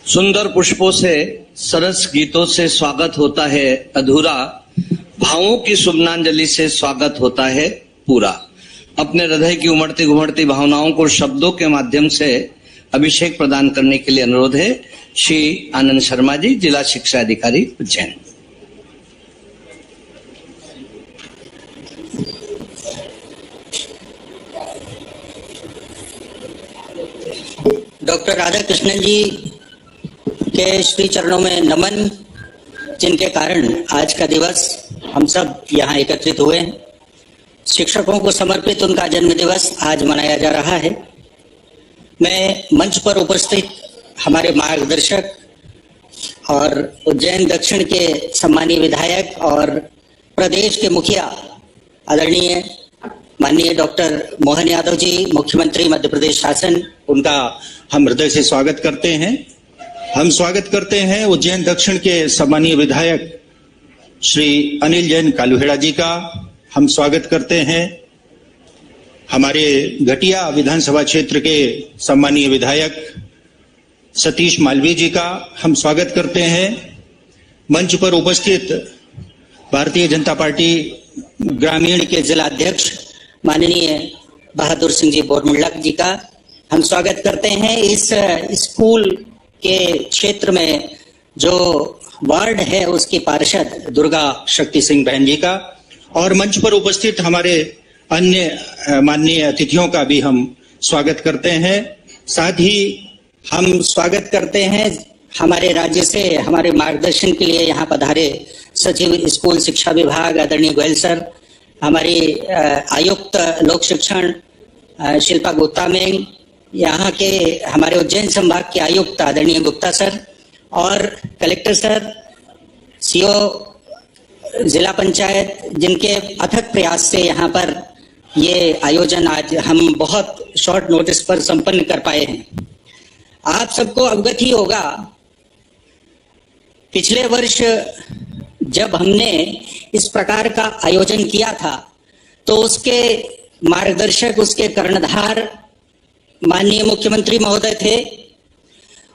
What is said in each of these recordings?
सुंदर पुष्पों से, सरस गीतों से स्वागत होता है अधूरा, भावों की शुभनांजलि से स्वागत होता है पूरा। अपने हृदय की उमड़ती घुमड़ती भावनाओं को शब्दों के माध्यम से अभिषेक प्रदान करने के लिए अनुरोध है श्री आनंद शर्मा जी, जिला शिक्षा अधिकारी उज्जैन। डॉक्टर राधाकृष्णन जी के श्री चरणों में नमन, जिनके कारण आज का दिवस हम सब यहाँ एकत्रित हुए हैं। शिक्षकों को समर्पित उनका जन्म दिवस आज मनाया जा रहा है। मैं मंच पर उपस्थित हमारे मार्गदर्शक और उज्जैन दक्षिण के सम्मानीय विधायक और प्रदेश के मुखिया आदरणीय माननीय डॉक्टर मोहन यादव जी, मुख्यमंत्री मध्य प्रदेश शासन, उनका हम हृदय से स्वागत करते हैं। हम स्वागत करते हैं उज्जैन दक्षिण के सम्मानीय विधायक श्री अनिल जैन कालुहेड़ा जी का। हम स्वागत करते हैं हमारे घटिया विधानसभा क्षेत्र के सम्मानीय विधायक सतीश मालवीय जी का। हम स्वागत करते हैं मंच पर उपस्थित भारतीय जनता पार्टी ग्रामीण के जिला अध्यक्ष माननीय बहादुर सिंह जी बोरमुल्लक जी का। हम स्वागत करते हैं इस स्कूल के क्षेत्र में जो वार्ड है उसकी पार्षद दुर्गा शक्ति सिंह बहन जी का, और मंच पर उपस्थित हमारे अन्य माननीय अतिथियों का भी हम स्वागत करते हैं। साथ ही हम स्वागत करते हैं हमारे राज्य से हमारे मार्गदर्शन के लिए यहाँ पधारे सचिव स्कूल शिक्षा विभाग आदरणीय गोयल सर, हमारी आयुक्त लोक शिक्षण शिल्पा गुप्ता मैम, यहाँ के हमारे उज्जैन संभाग के आयुक्त आदरणीय गुप्ता सर और कलेक्टर सर, सीओ जिला पंचायत, जिनके अथक प्रयास से यहाँ पर ये आयोजन आज हम बहुत शॉर्ट नोटिस पर संपन्न कर पाए हैं। आप सबको अवगत ही होगा, पिछले वर्ष जब हमने इस प्रकार का आयोजन किया था तो उसके मार्गदर्शक, उसके कर्णधार माननीय मुख्यमंत्री महोदय थे।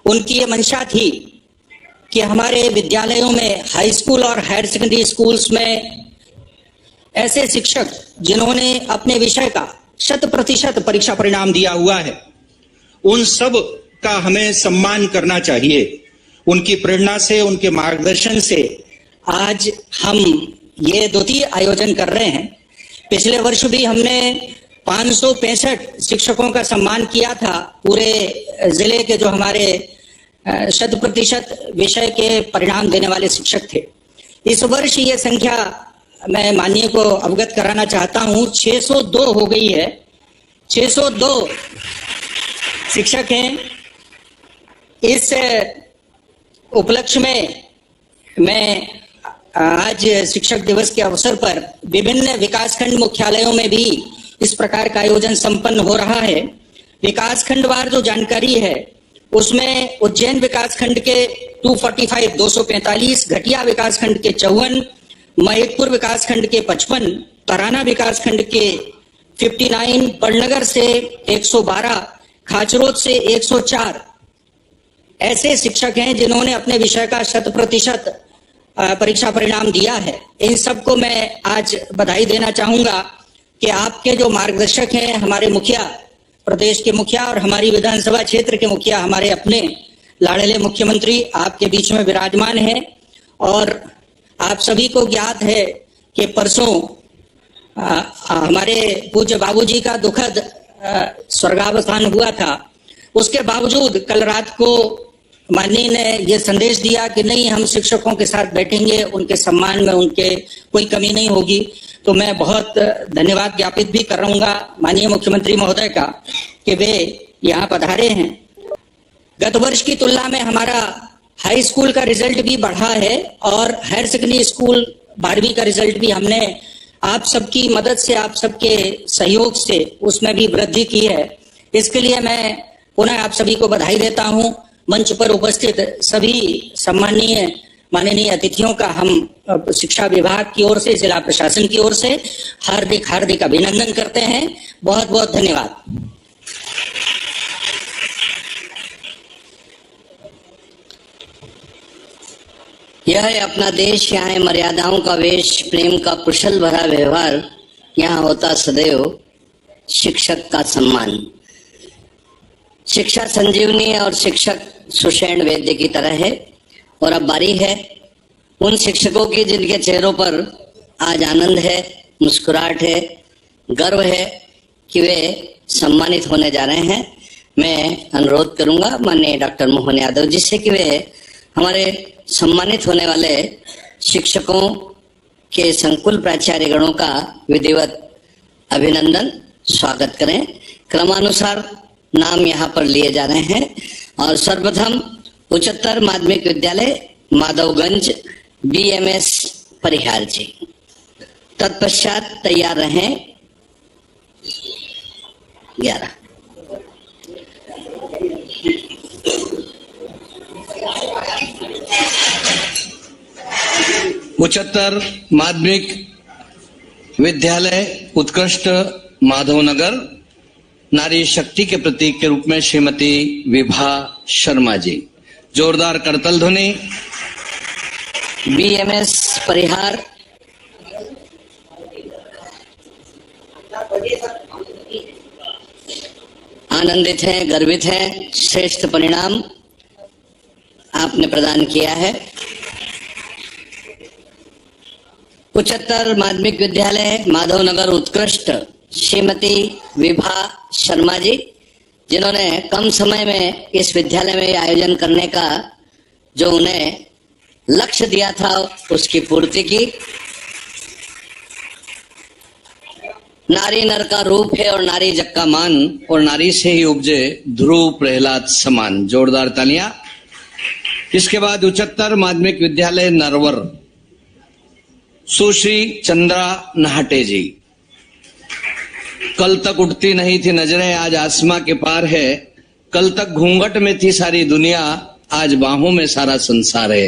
उनकी ये मंशा थी कि हमारे विद्यालयों में, हाई स्कूल और हायर सेकेंडरी स्कूल्स में ऐसे शिक्षक जिन्होंने अपने विषय का 100% परीक्षा परिणाम दिया हुआ है, उन सब का हमें सम्मान करना चाहिए। उनकी प्रेरणा से, उनके मार्गदर्शन से आज हम ये द्वितीय आयोजन कर रहे हैं। पिछले वर्ष भी हमने 565 शिक्षकों का सम्मान किया था, पूरे जिले के जो हमारे 100% विषय के परिणाम देने वाले शिक्षक थे। इस वर्ष ये संख्या मैं माननीय को अवगत कराना चाहता हूं, 602 हो गई है। 602 शिक्षक हैं। इस उपलक्ष्य में मैं आज शिक्षक दिवस के अवसर पर विभिन्न विकासखंड मुख्यालयों में भी इस प्रकार का आयोजन संपन्न हो रहा है। विकासखंडवार जो जानकारी है उसमें उज्जैन विकासखंड के 245, 245, घटिया विकासखंड के 54, महिदपुर विकासखंड के 55, तराना विकासखंड के 59, बड़नगर से 112, खाचरोद से 104 ऐसे शिक्षक हैं जिन्होंने अपने विषय का 100% परीक्षा परिणाम दिया है। इन सबको मैं आज बधाई देना चाहूंगा कि आपके जो मार्गदर्शक हैं, हमारे मुखिया, प्रदेश के मुखिया और हमारी विधानसभा क्षेत्र के मुखिया, हमारे अपने लाडले मुख्यमंत्री आपके बीच में विराजमान हैं। और आप सभी को ज्ञात है कि परसों हमारे पूज्य बाबूजी का दुखद स्वर्गावसान हुआ था। उसके बावजूद कल रात को माननीय ने यह संदेश दिया कि नहीं, हम शिक्षकों के साथ बैठेंगे, उनके सम्मान में उनके कोई कमी नहीं होगी। तो मैं बहुत धन्यवाद ज्ञापित भी कर रहूंगा माननीय मुख्यमंत्री महोदय का कि वे यहाँ पधारे हैं। गत वर्ष की तुलना में हमारा हाई स्कूल का रिजल्ट भी बढ़ा है और हायर सेकेंडरी स्कूल 12वीं का रिजल्ट भी हमने आप सबकी मदद से, आप सबके सहयोग से उसमें भी वृद्धि की है। इसके लिए मैं पुनः आप सभी को बधाई देता हूं। मंच पर उपस्थित सभी सम्मानीय माननीय अतिथियों का हम शिक्षा विभाग की ओर से, जिला प्रशासन की ओर से हार्दिक हार्दिक अभिनंदन करते हैं। बहुत बहुत धन्यवाद। यह है अपना देश, यहाँ है मर्यादाओं का वेश, प्रेम का कुशल भरा व्यवहार, यहाँ होता सदैव शिक्षक का सम्मान। शिक्षा संजीवनी है और शिक्षक सुषेण वैद्य की तरह है। और अब बारी है उन शिक्षकों की जिनके चेहरों पर आज आनंद है, मुस्कुराहट है, गर्व है कि वे सम्मानित होने जा रहे हैं। मैं अनुरोध करूंगा माननीय डॉक्टर मोहन यादव जी से कि वे हमारे सम्मानित होने वाले शिक्षकों के संकुल प्राचार्य गणों का विधिवत अभिनंदन स्वागत करें। क्रमानुसार नाम यहाँ पर लिए जा रहे हैं और सर्वप्रथम उच्चतर माध्यमिक विद्यालय माधवगंज BMS परिहार जी, तत्पश्चात तैयार रहें 11। उच्चतर माध्यमिक विद्यालय उत्कृष्ट माधवनगर, नारी शक्ति के प्रतीक के रूप में श्रीमती विभा शर्मा जी। जोरदार करतल ध्वनि। BMS परिहार आनंदित हैं, गर्वित हैं, श्रेष्ठ परिणाम आपने प्रदान किया है। उच्चतर माध्यमिक विद्यालय माधवनगर उत्कृष्ट श्रीमती विभा शर्मा जी, जिन्होंने कम समय में इस विद्यालय में आयोजन करने का जो उन्हें लक्ष्य दिया था उसकी पूर्ति की। नारी नर का रूप है और नारी जग का मान, और नारी से ही उपजे ध्रुव प्रहलाद समान। जोरदार तालियां। इसके बाद उच्चतर माध्यमिक विद्यालय नरवर सुश्री चंद्रा नहाटे जी। कल तक उठती नहीं थी नजरें, आज आसमां के पार है। कल तक घूंघट में थी सारी दुनिया, आज बाहों में सारा संसार है।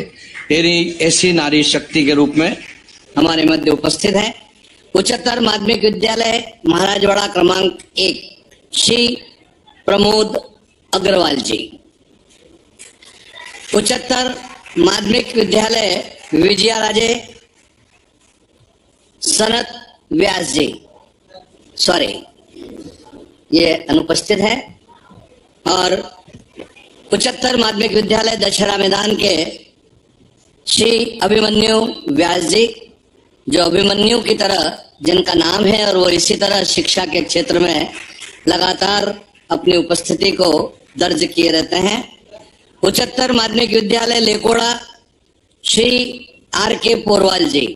ऐसी नारी शक्ति के रूप में हमारे मध्य उपस्थित है। उच्चतर माध्यमिक विद्यालय महाराजवाड़ा क्रमांक 1 श्री प्रमोद अग्रवाल जी। उच्चतर माध्यमिक विद्यालय विजया राजे सनत व्यास जी, सॉरी ये अनुपस्थित है। और उच्चतर माध्यमिक विद्यालय दशहरा मैदान के श्री अभिमन्यु व्यास जी, जो अभिमन्यु की तरह जिनका नाम है और वो इसी तरह शिक्षा के क्षेत्र में लगातार अपनी उपस्थिति को दर्ज किए रहते हैं। उच्चतर माध्यमिक विद्यालय लेकोड़ा श्री RK पोरवाल जी।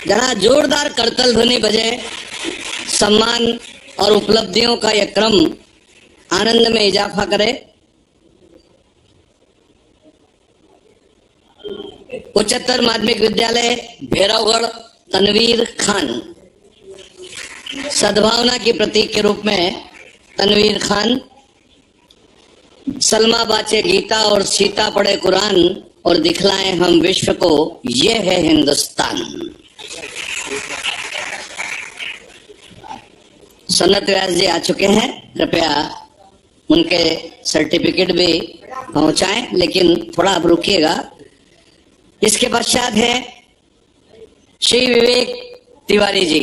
जरा जोरदार करतल ध्वनि बजे, सम्मान और उपलब्धियों का यह क्रम आनंद में इजाफा करे। उच्चतर माध्यमिक विद्यालय भैरवगढ़ तनवीर खान, सद्भावना की प्रतीक के रूप में तनवीर खान। सलमा बाचे गीता और सीता पढ़े कुरान और दिखलाएं हम विश्व को, ये है हिंदुस्तान। सनत व्यास जी आ चुके हैं, कृपया उनके सर्टिफिकेट भी पहुंचाएं, लेकिन थोड़ा आप रुकिएगा। इसके पश्चात है श्री विवेक तिवारी जी,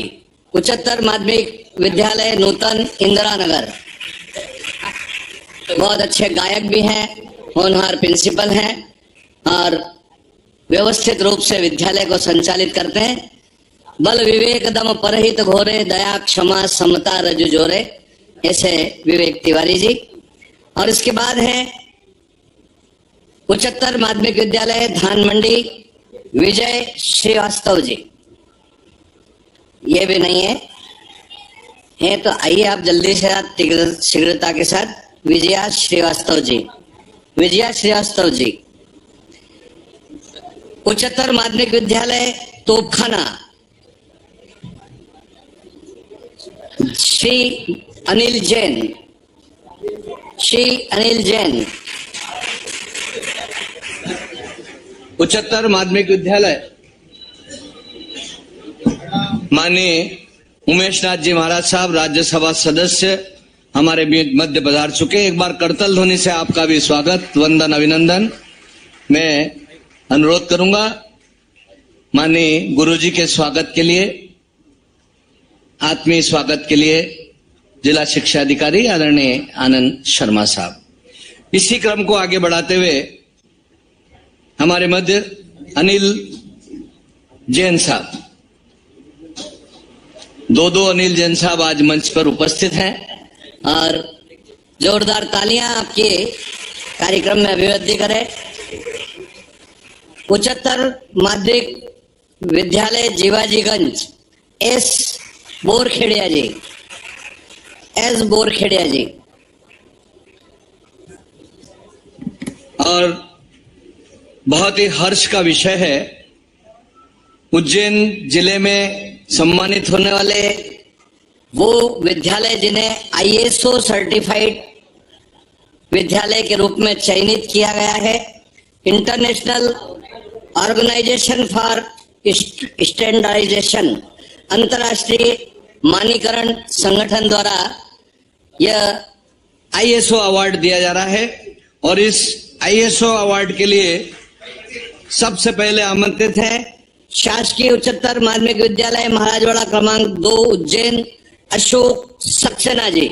उच्चतर माध्यमिक विद्यालय नूतन इंदिरा नगर। बहुत अच्छे गायक भी हैं, होनहार प्रिंसिपल हैं और व्यवस्थित रूप से विद्यालय को संचालित करते हैं। बल विवेक दम परहित घोरे, दया क्षमा समता रजु जोरे, ऐसे विवेक तिवारी जी। और इसके बाद है उच्चतर माध्यमिक विद्यालय धान मंडी विजय श्रीवास्तव जी। ये भी नहीं है तो आइए आप जल्दी से शीघ्रता के साथ विजया श्रीवास्तव जी। विजया श्रीवास्तव जी, उच्चतर माध्यमिक विद्यालय तोपखाना श्री अनिल जैन। श्री अनिल जैन, उच्चतर माध्यमिक विद्यालय माननीय उमेश नाथ जी महाराज साहब, राज्यसभा सदस्य हमारे बीच मध्य पधार चुके। एक बार करतल ध्वनि से आपका भी स्वागत, वंदन, अभिनंदन। मैं अनुरोध करूंगा माननीय गुरुजी के स्वागत के लिए, आत्मीय स्वागत के लिए जिला शिक्षा अधिकारी आदरणीय आनंद शर्मा साहब। इसी क्रम को आगे बढ़ाते हुए हमारे मध्य अनिल जैन साहब, दो अनिल जैन साहब आज मंच पर उपस्थित हैं और जोरदार तालियां आपके कार्यक्रम में अभिवृद्धि करें। उच्चतर माध्यमिक विद्यालय जीवाजीगंज एस बोरखेड़िया जी। और बहुत ही हर्ष का विषय है, उज्जैन जिले में सम्मानित होने वाले वो विद्यालय जिन्हें ISO सर्टिफाइड विद्यालय के रूप में चयनित किया गया है। इंटरनेशनल ऑर्गेनाइजेशन फॉर स्टैंडर्डाइजेशन, अंतर्राष्ट्रीय मानकीकरण संगठन द्वारा यह ISO अवार्ड दिया जा रहा है। और इस ISO अवार्ड के लिए सबसे पहले आमंत्रित हैं शासकीय उच्चतर माध्यमिक विद्यालय महाराजवाड़ा क्रमांक 2 उज्जैन अशोक सक्सेना जी।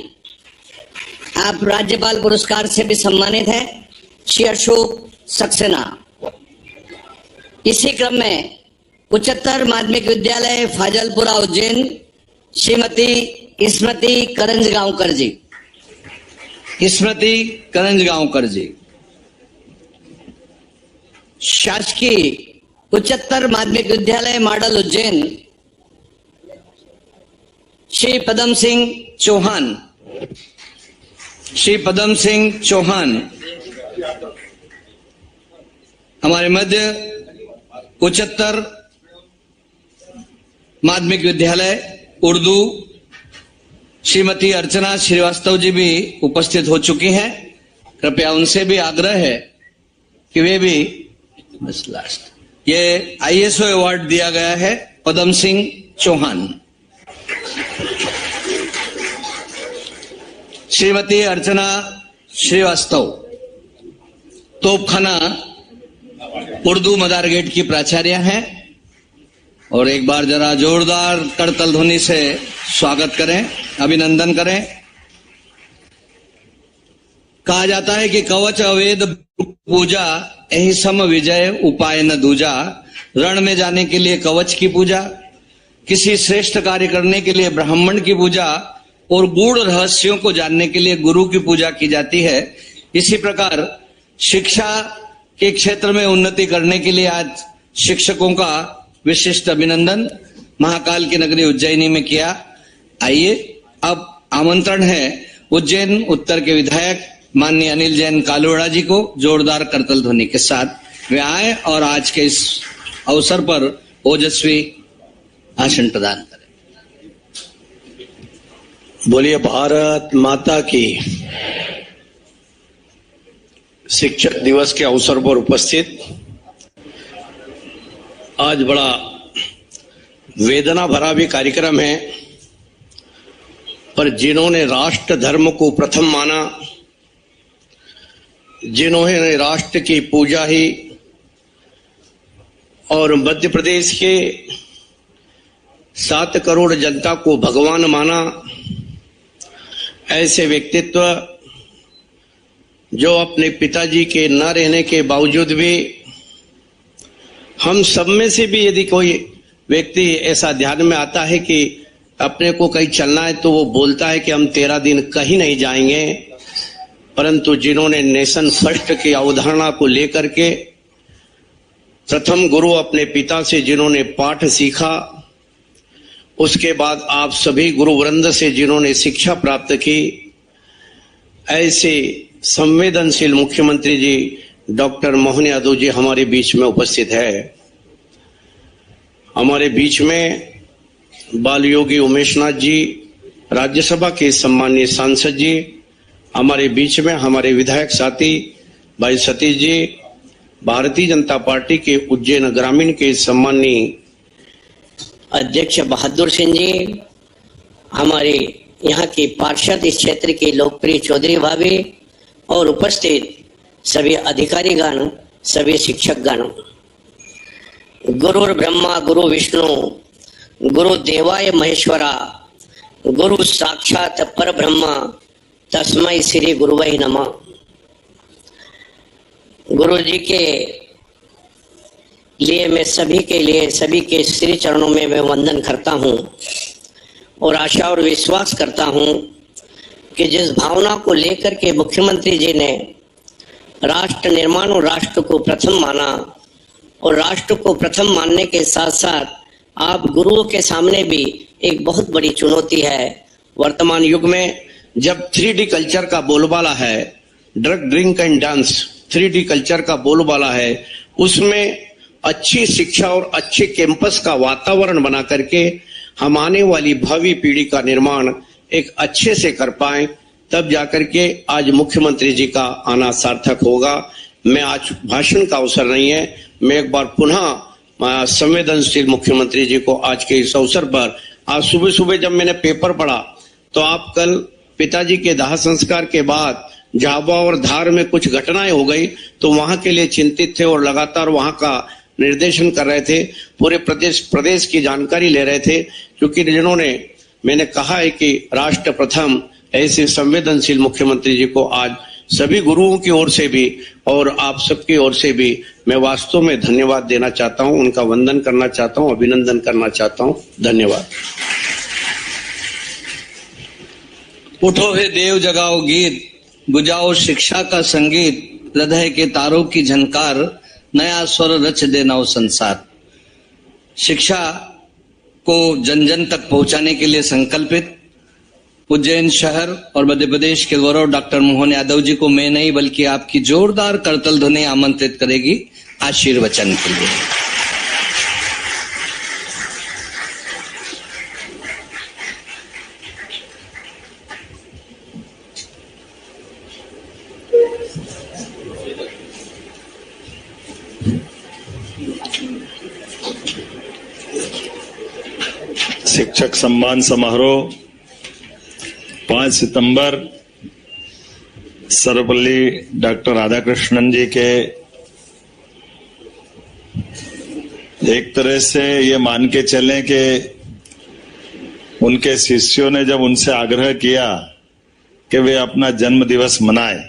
आप राज्यपाल पुरस्कार से भी सम्मानित हैं, श्री अशोक सक्सेना। इसी क्रम में उच्चतर माध्यमिक विद्यालय फाजलपुरा उज्जैन श्रीमती स्मृति करंजगांवकर जी। स्मृति करंजगांवकर जी। शासकीय उच्चतर माध्यमिक विद्यालय मॉडल उज्जैन श्री पदम सिंह चौहान। श्री पदम सिंह चौहान हमारे मध्य उच्चतर माध्यमिक विद्यालय उर्दू श्रीमती अर्चना श्रीवास्तव जी भी उपस्थित हो चुकी हैं। कृपया उनसे भी आग्रह है कि वे भी बस लास्ट ये ISO अवार्ड दिया गया है पदम सिंह चौहान। श्रीमती अर्चना श्रीवास्तव तोपखाना उर्दू मदार गेट की प्राचार्य हैं, और एक बार जरा जोरदार करतल ध्वनि से स्वागत करें, अभिनंदन करें। कहा जाता है कि कवच अवेद पूजा यही सम विजय उपाय न दूजा। रण में जाने के लिए कवच की पूजा, किसी श्रेष्ठ कार्य करने के लिए ब्राह्मण की पूजा, और गूढ़ रहस्यों को जानने के लिए गुरु की पूजा की जाती है। इसी प्रकार शिक्षा के क्षेत्र में उन्नति करने के लिए आज शिक्षकों का विशिष्ट अभिनंदन महाकाल की नगरी उज्जैनी में किया। आइए अब आमंत्रण है उज्जैन उत्तर के विधायक माननीय अनिल जैन कालुवेड़ा जी को जोरदार करतल ध्वनि के साथ वे आए और आज के इस अवसर पर ओजस्वी भाषण प्रदान करें। बोलिए भारत माता की। शिक्षक दिवस के अवसर पर उपस्थित आज बड़ा वेदना भरा भी कार्यक्रम है, पर जिन्होंने राष्ट्र धर्म को प्रथम माना, जिन्होंने राष्ट्र की पूजा ही और मध्य प्रदेश के 7 करोड़ जनता को भगवान माना, ऐसे व्यक्तित्व जो अपने पिताजी के न रहने के बावजूद भी हम सब में से भी यदि कोई व्यक्ति ऐसा ध्यान में आता है कि अपने को कहीं चलना है तो वो बोलता है कि हम 13 दिन कहीं नहीं जाएंगे, परंतु जिन्होंने नेशन फर्स्ट की अवधारणा को लेकर के प्रथम गुरु अपने पिता से जिन्होंने पाठ सीखा, उसके बाद आप सभी गुरु वृंद से जिन्होंने शिक्षा प्राप्त की, ऐसे संवेदनशील मुख्यमंत्री जी डॉक्टर मोहन यादव जी हमारे बीच में उपस्थित है। हमारे बीच में बाल योगी उमेश नाथ जी, राज्यसभा के सम्मानीय सांसद जी, हमारे बीच में हमारे विधायक साथी भाई सतीश जी, भारतीय जनता पार्टी के उज्जैन ग्रामीण के सम्मानीय अध्यक्ष बहादुर सिंह जी, हमारे यहाँ के पार्षद इस क्षेत्र के लोकप्रिय चौधरी भाभी और उपस्थित सभी अधिकारीगण सभी शिक्षकगण, गुरुर् ब्रह्मा गुरु विष्णु गुरु देवाय महेश्वरा गुरु साक्षात पर ब्रह्मा तस्मै श्री गुरुवै नमः। गुरु जी के लिए मैं सभी के लिए सभी के श्री चरणों में मैं वंदन करता हूँ और आशा और विश्वास करता हूँ कि जिस भावना को लेकर के मुख्यमंत्री जी ने राष्ट्र निर्माण और राष्ट्र को प्रथम माना और राष्ट्र को प्रथम मानने के साथ साथ आप गुरुओं के सामने भी एक बहुत बड़ी चुनौती है। वर्तमान युग में जब 3D कल्चर का बोलबाला है, drug drink and dance 3D culture का बोलबाला है, उसमें अच्छी शिक्षा और अच्छे कैंपस का वातावरण बना करके हम आने वाली भावी पीढ़ी का निर्माण एक अच्छे से कर पाए, तब जाकर के आज मुख्यमंत्री जी का आना सार्थक होगा। मैं आज भाषण का अवसर नहीं है, मैं एक बार पुनः संवेदनशील मुख्यमंत्री जी को आज के इस अवसर पर, आज सुबह सुबह जब मैंने पेपर पढ़ा तो आप कल पिताजी के दाह संस्कार के बाद झाबुआ और धार में कुछ घटनाएं हो गई तो वहां के लिए चिंतित थे और लगातार वहां का निर्देशन कर रहे थे, पूरे प्रदेश की जानकारी ले रहे थे, क्योंकि जिन्होंने मैंने कहा है कि राष्ट्र प्रथम, ऐसे संवेदनशील मुख्यमंत्री जी को आज सभी गुरुओं की ओर से भी और आप सबकी ओर से भी मैं वास्तव में धन्यवाद देना चाहता हूं, उनका वंदन करना चाहता हूं, अभिनंदन करना चाहता हूं। धन्यवाद। उठो हे देव जगाओ गीत, बुझाओ शिक्षा का संगीत, हृदय के तारों की झनकार, नया स्वर रच दे नव संसार। शिक्षा को जन जन तक पहुंचाने के लिए संकल्पित उज्जैन शहर और मध्य प्रदेश के गौरव डॉक्टर मोहन यादव जी को मैं नहीं बल्कि आपकी जोरदार करतल ध्वनि आमंत्रित करेगी आशीर्वचन के लिए। शिक्षक सम्मान समारोह 5 सितंबर सर्वपल्ली डॉक्टर राधाकृष्णन जी के एक तरह से ये मान के चलें कि उनके शिष्यों ने जब उनसे आग्रह किया कि वे अपना जन्म दिवस मनाएं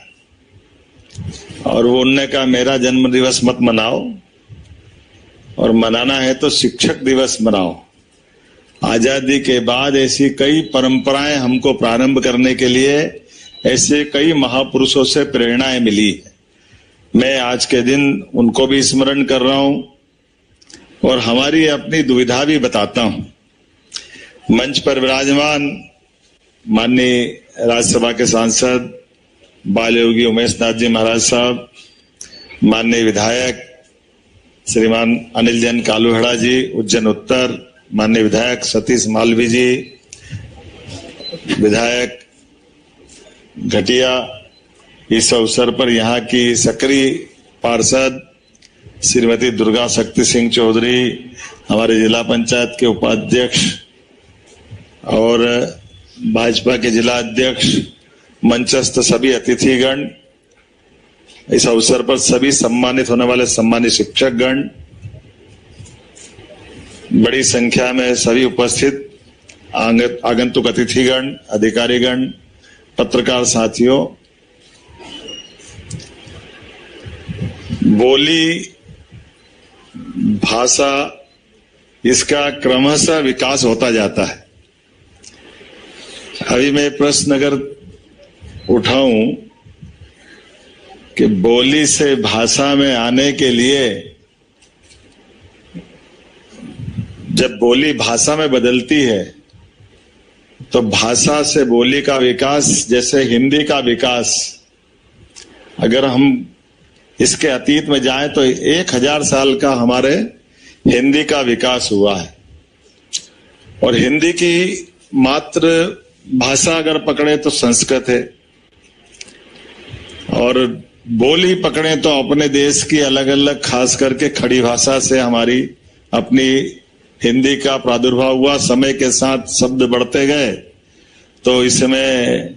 और वो उनने कहा मेरा जन्म दिवस मत मनाओ और मनाना है तो शिक्षक दिवस मनाओ। आजादी के बाद ऐसी कई परंपराएं हमको प्रारंभ करने के लिए ऐसे कई महापुरुषों से प्रेरणाएं मिली है। मैं आज के दिन उनको भी स्मरण कर रहा हूं और हमारी अपनी दुविधा भी बताता हूं। मंच पर विराजमान माननीय राज्यसभा के सांसद बाल योगी उमेश नाथ जी महाराज साहब, माननीय विधायक श्रीमान अनिल जैन कालूहेड़ा जी उज्जैन उत्तर, माननीय विधायक सतीश मालवी जी, विधायक घटिया, इस अवसर पर यहाँ की सक्रिय पार्षद श्रीमती दुर्गा शक्ति सिंह चौधरी, हमारे जिला पंचायत के उपाध्यक्ष और भाजपा के जिला अध्यक्ष, मंचस्थ सभी अतिथिगण, इस अवसर पर सभी सम्मानित होने वाले सम्मानित शिक्षकगण, बड़ी संख्या में सभी उपस्थित आगंतुक अतिथिगण, अधिकारीगण, पत्रकार साथियों, बोली भाषा इसका क्रमशः विकास होता जाता है। अभी मैं प्रश्न अगर उठाऊं कि बोली से भाषा में आने के लिए जब बोली भाषा में बदलती है तो भाषा से बोली का विकास, जैसे हिंदी का विकास, अगर हम इसके अतीत में जाएं तो 1000 साल का हमारे हिंदी का विकास हुआ है। और हिंदी की मात्र भाषा अगर पकड़े तो संस्कृत है और बोली पकड़े तो अपने देश की अलग अलग, खास करके खड़ी भाषा से हमारी अपनी हिंदी का प्रादुर्भाव हुआ। समय के साथ शब्द बढ़ते गए तो इसमें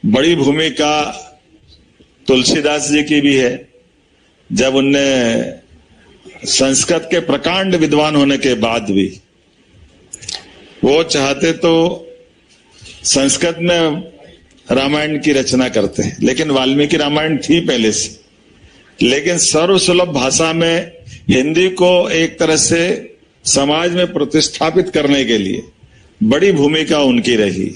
बड़ी भूमिका तुलसीदास जी की भी है। जब उनने संस्कृत के प्रकांड विद्वान होने के बाद भी वो चाहते तो संस्कृत में रामायण की रचना करते हैं, लेकिन वाल्मीकि रामायण थी पहले से, लेकिन सर्वसुलभ भाषा में हिंदी को एक तरह से समाज में प्रतिष्ठापित करने के लिए बड़ी भूमिका उनकी रही।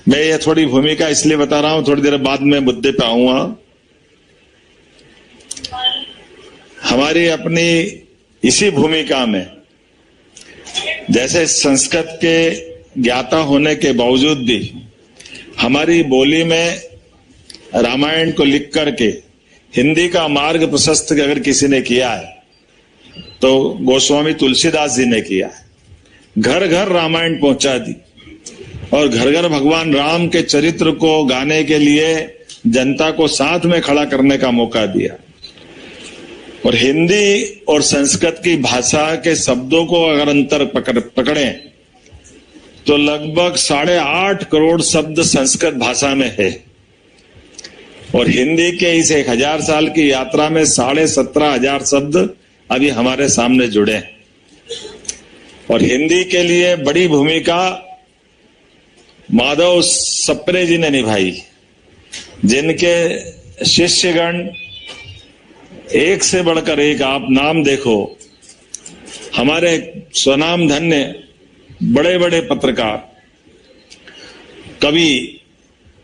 मैं ये थोड़ी भूमिका इसलिए बता रहा हूं, थोड़ी देर बाद में मुद्दे पे आऊंगा। हमारी अपनी इसी भूमिका में जैसे संस्कृत के ज्ञाता होने के बावजूद भी हमारी बोली में रामायण को लिख करके हिंदी का मार्ग प्रशस्त अगर किसी ने किया है तो गोस्वामी तुलसीदास जी ने किया है। घर घर रामायण पहुंचा दी और घर घर भगवान राम के चरित्र को गाने के लिए जनता को साथ में खड़ा करने का मौका दिया। और हिंदी और संस्कृत की भाषा के शब्दों को अगर अंतर पकड़ें तो लगभग 8.5 करोड़ शब्द संस्कृत भाषा में है और हिंदी के इस 1000 साल की यात्रा में 17,500 शब्द अभी हमारे सामने जुड़े हैं। और हिंदी के लिए बड़ी भूमिका माधव सप्रे जी ने निभाई, जिनके शिष्यगण एक से बढ़कर एक, आप नाम देखो, हमारे स्वनाम धन्य बड़े बड़े पत्रकार कवि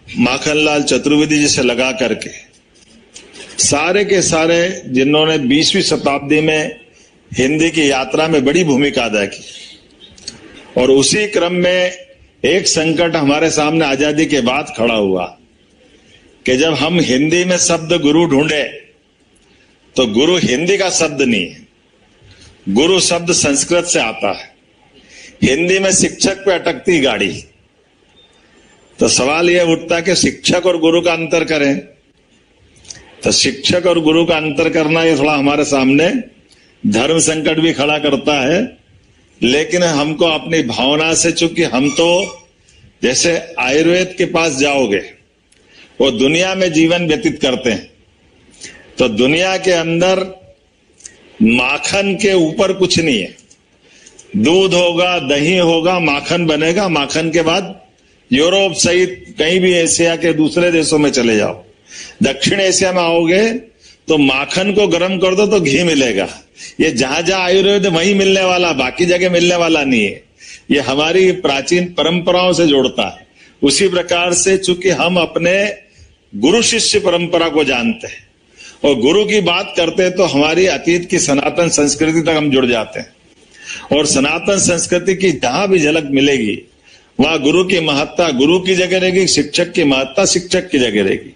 माखनलाल चतुर्वेदी जी से लगा करके सारे के सारे जिन्होंने 20वीं शताब्दी में हिंदी की यात्रा में बड़ी भूमिका अदा की। और उसी क्रम में एक संकट हमारे सामने आजादी के बाद खड़ा हुआ कि जब हम हिंदी में शब्द गुरु ढूंढे तो गुरु हिंदी का शब्द नहीं है, गुरु शब्द संस्कृत से आता है। हिंदी में शिक्षक पे अटकती गाड़ी, तो सवाल यह उठता कि शिक्षक और गुरु का अंतर करें। तो शिक्षक और गुरु का अंतर करना ये थोड़ा हमारे सामने धर्म संकट भी खड़ा करता है। लेकिन हमको अपनी भावना से, चूंकि हम तो जैसे आयुर्वेद के पास जाओगे, वो दुनिया में जीवन व्यतीत करते हैं, तो दुनिया के अंदर माखन के ऊपर कुछ नहीं है। दूध होगा, दही होगा, माखन बनेगा। माखन के बाद यूरोप सहित कहीं भी एशिया के दूसरे देशों में चले जाओ, दक्षिण एशिया में आओगे तो माखन को गर्म कर दो तो घी मिलेगा। ये जहां जहां आयुर्वेद वहीं मिलने वाला, बाकी जगह मिलने वाला नहीं है। ये हमारी प्राचीन परंपराओं से जोड़ता है। उसी प्रकार से चूंकि हम अपने गुरु शिष्य परंपरा को जानते हैं और गुरु की बात करते हैं तो हमारी अतीत की सनातन संस्कृति तक हम जुड़ जाते हैं। और सनातन संस्कृति की जहां भी झलक मिलेगी वहां गुरु की महत्ता गुरु की जगह रहेगी, शिक्षक की महत्ता शिक्षक की जगह रहेगी।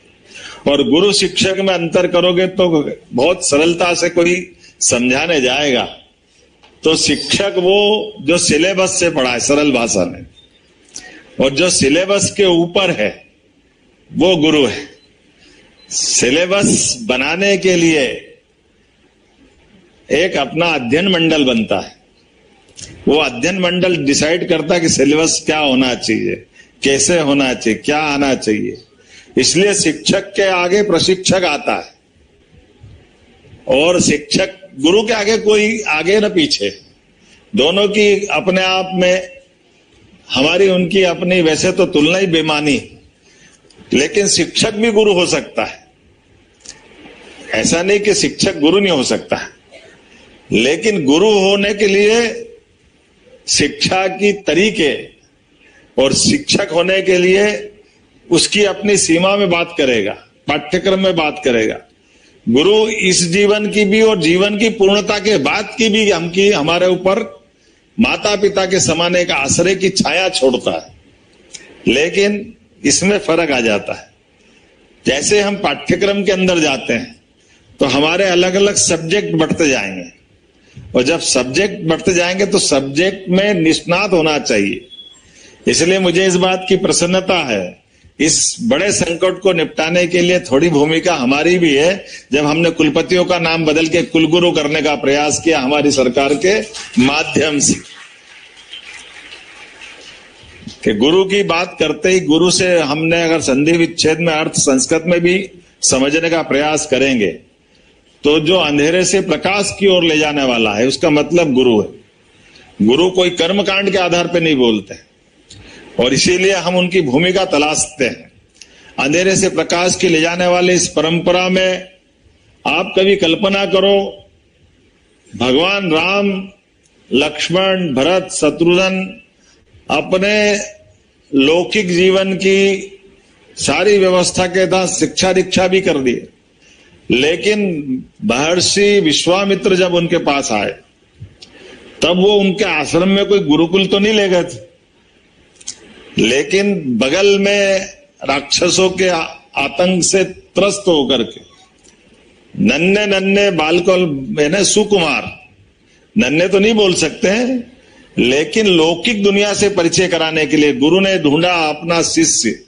और गुरु शिक्षक में अंतर करोगे तो बहुत सरलता से कोई समझाने जाएगा तो शिक्षक वो जो सिलेबस से पढ़ा है सरल भाषा में, और जो सिलेबस के ऊपर है वो गुरु है। सिलेबस बनाने के लिए एक अपना अध्ययन मंडल बनता है। वो अध्ययन मंडल डिसाइड करता है कि सिलेबस क्या होना चाहिए, कैसे होना चाहिए, क्या आना चाहिए। इसलिए शिक्षक के आगे प्रशिक्षक आता है और शिक्षक गुरु के आगे कोई आगे न पीछे, दोनों की अपने आप में हमारी उनकी अपनी वैसे तो तुलना ही बेमानी, लेकिन शिक्षक भी गुरु हो सकता है। ऐसा नहीं कि शिक्षक गुरु नहीं हो सकता, लेकिन गुरु होने के लिए शिक्षा की तरीके और शिक्षक होने के लिए उसकी अपनी सीमा में बात करेगा, पाठ्यक्रम में बात करेगा। गुरु इस जीवन की भी और जीवन की पूर्णता के बाद की भी हमारे ऊपर माता पिता के समान एक आश्रय की छाया छोड़ता है। लेकिन इसमें फर्क आ जाता है। जैसे हम पाठ्यक्रम के अंदर जाते हैं तो हमारे अलग अलग सब्जेक्ट बढ़ते जाएंगे, और जब सब्जेक्ट बढ़ते जाएंगे तो सब्जेक्ट में निष्णात होना चाहिए। इसलिए मुझे इस बात की प्रसन्नता है, इस बड़े संकट को निपटाने के लिए थोड़ी भूमिका हमारी भी है, जब हमने कुलपतियों का नाम बदल के कुलगुरु करने का प्रयास किया हमारी सरकार के माध्यम से। कि गुरु की बात करते ही गुरु से हमने अगर संधि विच्छेद में अर्थ संस्कृत में भी समझने का प्रयास करेंगे तो जो अंधेरे से प्रकाश की ओर ले जाने वाला है उसका मतलब गुरु है। गुरु कोई कर्मकांड के आधार पर नहीं बोलते और इसीलिए हम उनकी भूमिका तलाशते हैं। अंधेरे से प्रकाश की ले जाने वाले इस परंपरा में आप कभी कल्पना करो, भगवान राम, लक्ष्मण, भरत, शत्रुघ्न अपने लौकिक जीवन की सारी व्यवस्था के साथ शिक्षा दीक्षा भी कर दिए, लेकिन महर्षि विश्वामित्र जब उनके पास आए तब वो उनके आश्रम में कोई गुरुकुल तो नहीं ले गए थे, लेकिन बगल में राक्षसों के आतंक से त्रस्त होकर के नन्हे नन्हे बालकों में सुकुमार, नन्हे तो नहीं बोल सकते हैं, लेकिन लौकिक दुनिया से परिचय कराने के लिए गुरु ने ढूंढा अपना शिष्य।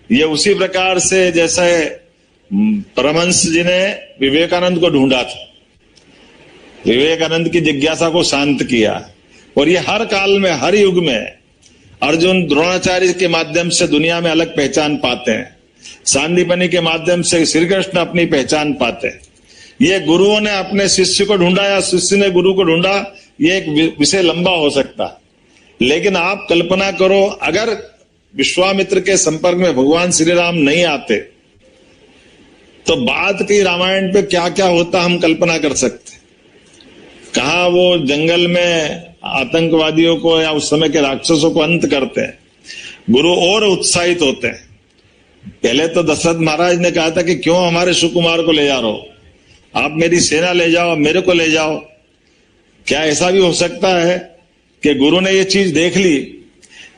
ये उसी प्रकार से जैसे परमहंस जी ने विवेकानंद को ढूंढा था, विवेकानंद की जिज्ञासा को शांत किया। और ये हर काल में, हर युग में अर्जुन द्रोणाचार्य के माध्यम से दुनिया में अलग पहचान पाते हैं, सांदीपनि के माध्यम से श्री कृष्ण अपनी पहचान पाते हैं। ये गुरुओं ने अपने शिष्य को ढूंढा या शिष्य ने गुरु को ढूंढा, ये एक विषय लंबा हो सकता है। लेकिन आप कल्पना करो, अगर विश्वामित्र के संपर्क में भगवान श्री राम नहीं आते तो बाद की रामायण पे क्या क्या होता हम कल्पना कर सकते। कहा वो जंगल में आतंकवादियों को या उस समय के राक्षसों को अंत करते हैं, गुरु और उत्साहित होते हैं। पहले तो दशरथ महाराज ने कहा था कि क्यों हमारे सुकुमार को ले जा रहे हो, आप मेरी सेना ले जाओ, मेरे को ले जाओ। क्या ऐसा भी हो सकता है कि गुरु ने ये चीज देख ली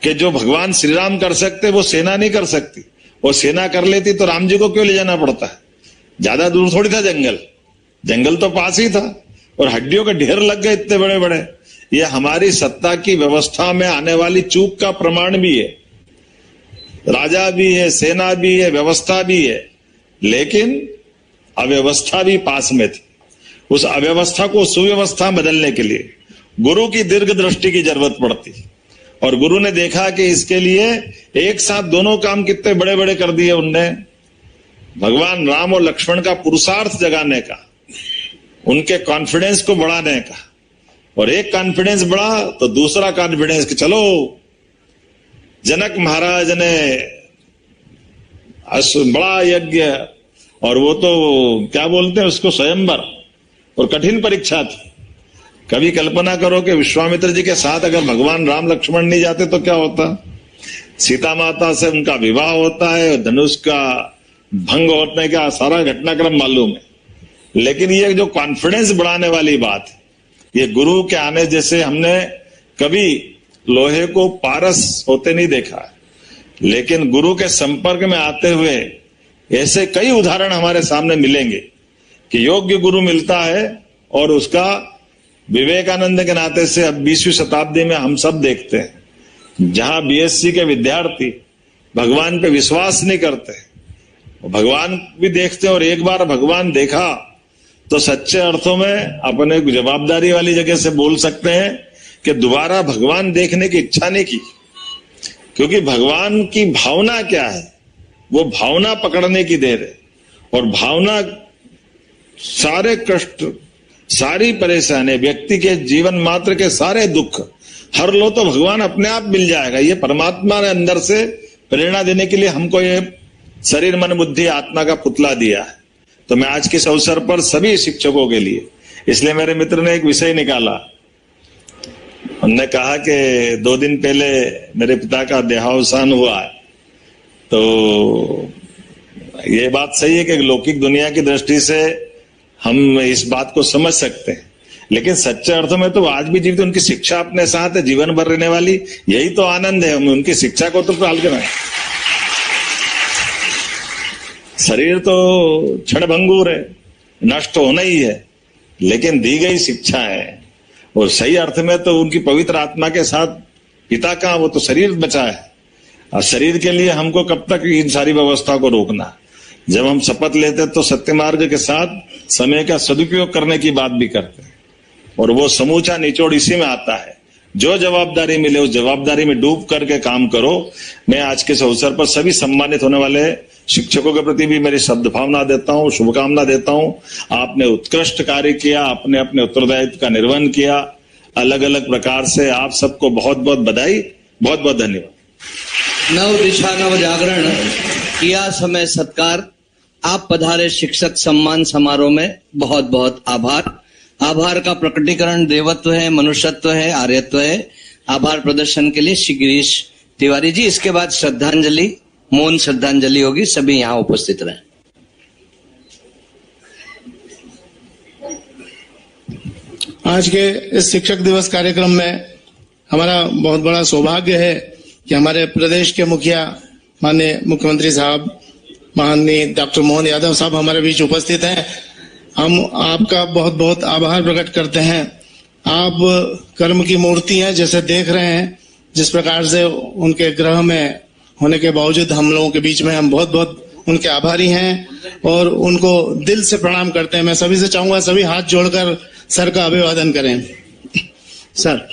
कि जो भगवान श्री राम कर सकते वो सेना नहीं कर सकती, और सेना कर लेती तो राम जी को क्यों ले जाना पड़ता है? ज्यादा दूर थोड़ी था जंगल, जंगल तो पास ही था और हड्डियों के ढेर लग गए इतने बड़े बड़े। ये हमारी सत्ता की व्यवस्था में आने वाली चूक का प्रमाण भी है। राजा भी है, सेना भी है, व्यवस्था भी है, लेकिन अव्यवस्था भी पास में थी। उस अव्यवस्था को सुव्यवस्था बदलने के लिए गुरु की दीर्घ दृष्टि की जरूरत पड़ती, और गुरु ने देखा कि इसके लिए एक साथ दोनों काम कितने बड़े बड़े कर दिए उनने। भगवान राम और लक्ष्मण का पुरुषार्थ जगाने का, उनके कॉन्फिडेंस को बढ़ाने का, और एक कॉन्फिडेंस बढ़ा तो दूसरा कॉन्फिडेंस कि चलो जनक महाराज ने बड़ा यज्ञ, और वो तो क्या बोलते हैं उसको, स्वयंवर, और कठिन परीक्षा थी। कभी कल्पना करो कि विश्वामित्र जी के साथ अगर भगवान राम लक्ष्मण नहीं जाते तो क्या होता। सीता माता से उनका विवाह होता है, धनुष का भंग होने का सारा घटनाक्रम मालूम है, लेकिन ये जो कॉन्फिडेंस बढ़ाने वाली बात है, ये गुरु के आने जैसे हमने कभी लोहे को पारस होते नहीं देखा, लेकिन गुरु के संपर्क में आते हुए ऐसे कई उदाहरण हमारे सामने मिलेंगे कि योग्य गुरु मिलता है, और उसका विवेकानंद के नाते से अब 20वीं शताब्दी में हम सब देखते हैं, जहां बीएससी के विद्यार्थी भगवान पे विश्वास नहीं करते, भगवान भी देखते हैं, और एक बार भगवान देखा तो सच्चे अर्थों में अपने जवाबदारी वाली जगह से बोल सकते हैं कि दोबारा भगवान देखने की इच्छा नहीं की। क्योंकि भगवान की भावना क्या है, वो भावना पकड़ने की देर है, और भावना सारे कष्ट, सारी परेशानी, व्यक्ति के जीवन मात्र के सारे दुख हर लो तो भगवान अपने आप मिल जाएगा। ये परमात्मा ने अंदर से प्रेरणा देने के लिए हमको ये शरीर मन बुद्धि आत्मा का पुतला दिया है। तो मैं आज के इस अवसर पर सभी शिक्षकों के लिए, इसलिए मेरे मित्र ने एक विषय निकाला, उन्होंने कहा कि 2 दिन पहले मेरे पिता का देहावसान हुआ है, तो ये बात सही है कि लौकिक दुनिया की दृष्टि से हम इस बात को समझ सकते हैं, लेकिन सच्चे अर्थों में तो आज भी जीवित उनकी शिक्षा अपने साथ है, जीवन भर रहने वाली, यही तो आनंद है। हम उनकी शिक्षा को तो टाल कर, शरीर तो क्षणभंगुर है, नष्ट होना ही है, लेकिन दी गई शिक्षा है, और सही अर्थ में तो उनकी पवित्र आत्मा के साथ पिता का वो तो शरीर बचा है, और शरीर के लिए हमको कब तक इन सारी व्यवस्था को रोकना। जब हम शपथ लेते तो सत्य मार्ग के साथ समय का सदुपयोग करने की बात भी करते हैं, और वो समूचा निचोड़ इसी में आता है। जो जवाबदारी मिले उस जवाबदारी में डूब करके काम करो। मैं आज के इस अवसर पर सभी सम्मानित होने वाले शिक्षकों के प्रति भी मेरी सद्भावना देता हूं, शुभकामना देता हूं। आपने उत्कृष्ट कार्य किया, आपने अपने उत्तरदायित्व का निर्वहन किया अलग अलग प्रकार से। आप सबको बहुत बहुत बधाई, बहुत बहुत धन्यवाद। नव दिशा नव जागरण किया समय सत्कार। आप पधारे शिक्षक सम्मान समारोह में, बहुत बहुत आभार। आभार का प्रकटीकरण देवत्व है, मनुष्यत्व है, आर्यत्व है। आभार प्रदर्शन के लिए श्री गिरीश तिवारी जी। इसके बाद श्रद्धांजलि, मौन श्रद्धांजलि होगी। सभी यहाँ उपस्थित रहें। आज के इस शिक्षक दिवस कार्यक्रम में हमारा बहुत बड़ा सौभाग्य है कि हमारे प्रदेश के मुखिया माननीय मुख्यमंत्री साहब माननीय डॉक्टर मोहन यादव साहब हमारे बीच उपस्थित हैं। हम आपका बहुत बहुत आभार प्रकट करते हैं। आप कर्म की मूर्ति हैं, जैसे देख रहे हैं जिस प्रकार से उनके ग्रह में होने के बावजूद हम लोगों के बीच में, हम बहुत बहुत उनके आभारी हैं और उनको दिल से प्रणाम करते हैं। मैं सभी से चाहूंगा सभी हाथ जोड़कर सर का अभिवादन करें। सर,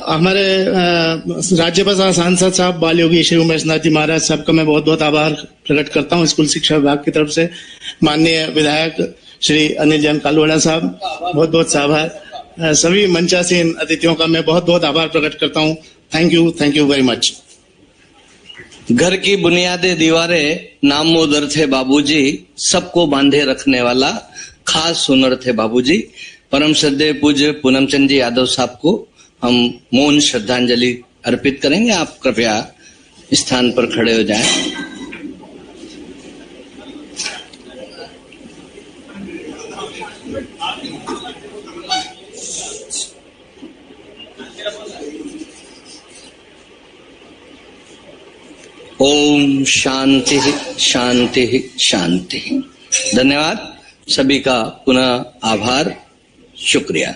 हमारे राज्यसभा सांसद साहब बाल योगी श्री उमेश नाथ जी महाराज साहब का मैं बहुत बहुत आभार प्रकट करता हूं स्कूल शिक्षा विभाग की तरफ से। माननीय विधायक श्री अनिल जैन कालूहेड़ा साहब, बहुत बहुत आभार। सभी मंचासीन अतिथियों का मैं बहुत बहुत आभार प्रकट करता हूं। Thank you very much. घर की बुनियादें दीवारें नामोदर थे बाबूजी, सबको बांधे रखने वाला खास हुनर थे बाबूजी। परम श्रद्धेय पूज्य पूनम चंद जी यादव साहब को हम मौन श्रद्धांजलि अर्पित करेंगे। आप कृपया स्थान पर खड़े हो जाएं। ओम शांति शांति शांति। धन्यवाद। सभी का पुनः आभार, शुक्रिया।